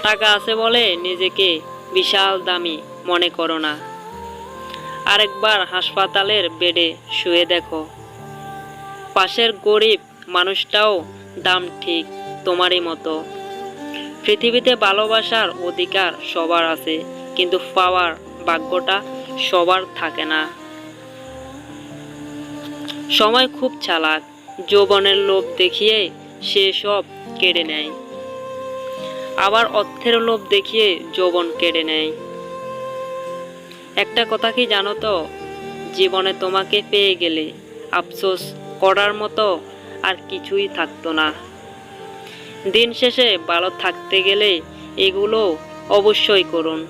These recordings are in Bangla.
টাকা আছে বলে নিজেকে বিশাল দামি মনে করো না। আরেকবার হাসপাতালের বেডে শুয়ে দেখো, পাশের গরিব মানুষটাও দাম ঠিক তোমারই মতো। পৃথিবীতে ভালোবাসার অধিকার সবার আছে, কিন্তু পাওয়ার ভাগ্যটা সবার থাকে না। সময় খুব চালাক, যৌবনের লোভ দেখিয়ে সে সব কেড়ে নেয়, আবার অর্থের লোভ দেখিয়ে যৌবন কেড়ে নেয়। একটা কথা কি জানো তো, জীবনে তোমাকে পেয়ে গেলে আফসোস করার মতো আর কিছুই থাকতো না। দিন শেষে ভালো থাকতে গেলে এগুলো অবশ্যই করুন।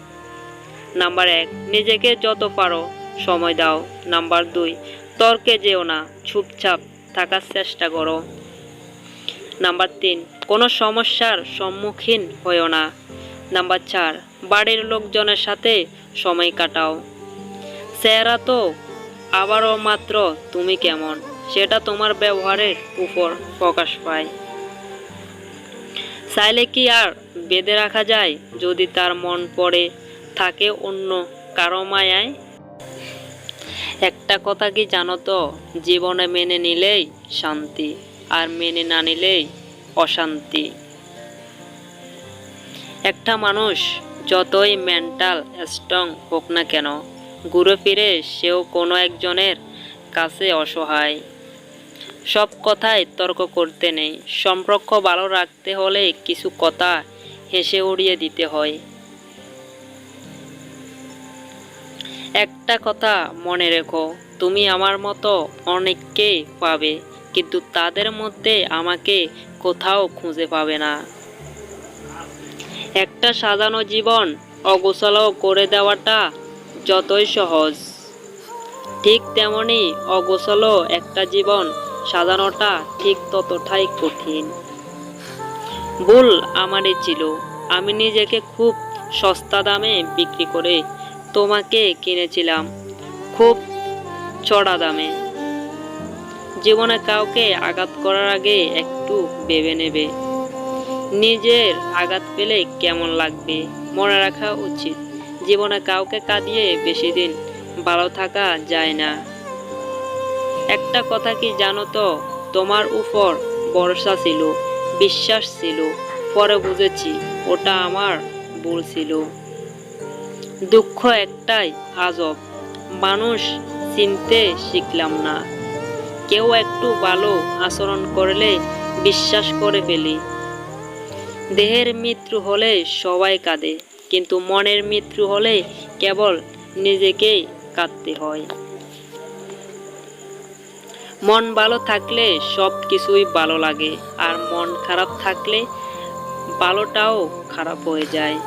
নাম্বার 1, নিজেকে যত পারো সময় দাও। নাম্বার 2, তর্কে যেও না, চুপচাপ থাকার চেষ্টা করো। নাম্বার 3, কোনো সমস্যার সম্মুখীন হয়েও না। নাম্বার 4, বাড়ির লোকজনের সাথে সময় কাটাও। চেহারা তো আবারও মাত্র তুমি কেমন সেটা তোমার ব্যবহারের উপর প্রকাশ পায়। চাইলে কি আর বেঁধে রাখা যায় যদি তার মন পড়ে থাকে অন্য কারো মায়ায়? একটা কথা কি জানো তো, জীবনে মেনে নিলেই শান্তি, আর মেনে না নিলেই অশান্তি। একটা মানুষ যতই মেন্টাল স্ট্রং হোক না কেন, ঘুরে ফিরে সেও কোনো একজনের কাছে অসহায়। সব কথায় তর্ক করতে নেই, সম্পর্ক ভালো রাখতে হলে কিছু কথা হেসে উড়িয়ে দিতে হয়। একটা কথা মনে রেখো, তুমি আমার মতো অনেককেই পাবে, কিন্তু তাদের মধ্যে আমাকে কোথাও খুঁজে পাবে না। একটা সাজানো জীবন অগোছালো করে দেওয়াটা যতই সহজ, ঠিক তেমনি অগোছালো একটা জীবন সাজানোটা ঠিক ততটাই কঠিন। ভুল আমারই ছিল, আমি নিজেকে খুব সস্তা দামে বিক্রি করে তোমাকে কিনেছিলাম খুব চড়া দামে। জীবনে কাউকে আঘাত করার আগে একটু ভেবে নেবে, নিজের আঘাত পেলে কেমন লাগবে। মনে রাখা উচিত, জীবনে কাউকে কাঁদিয়ে বেশি দিন ভালো থাকা যায় না। একটা কথা কি জানো তো, তোমার উপর ভরসা ছিল, বিশ্বাস ছিল, পরে বুঝেছি ওটা আমার ভুল ছিল। দুঃখ একটাই, আজব মানুষ চিনতে শিখলাম না। কেউ একটু ভালো আচরণ করলে বিশ্বাস করে ফেলি। দেহের মৃত্যু হলে সবাই কাঁদে, কিন্তু মনের মৃত্যু হলে কেবল নিজেকেই কাঁদতে হয়। মন ভালো থাকলে সব কিছুই ভালো লাগে, আর মন খারাপ থাকলে ভালোটাও খারাপ হয়ে যায়।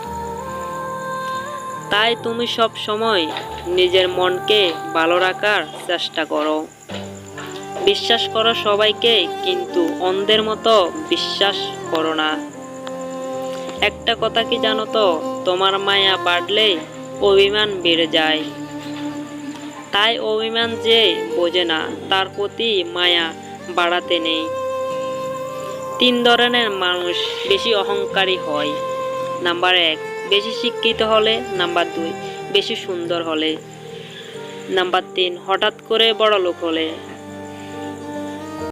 তাই তুমি সব সময় নিজের মনকে ভালো রাখার চেষ্টা করো। বিশ্বাস করো সবাইকে, কিন্তু অন্ধের মতো বিশ্বাস করো না। একটা কথা কি জানো তো, তোমার মায়া বাড়লে অভিমান বেড়ে যায়। তাই অভিমান যে বোঝে না তার প্রতি মায়া বাড়াতে নেই। 3 ধরনের মানুষ বেশি অহংকারী হয়। নাম্বার 1, বেশি শিক্ষিত হলে। নাম্বার 2, বেশি সুন্দর হলে। নাম্বার 3, হঠাৎ করে বড়লোক হলে।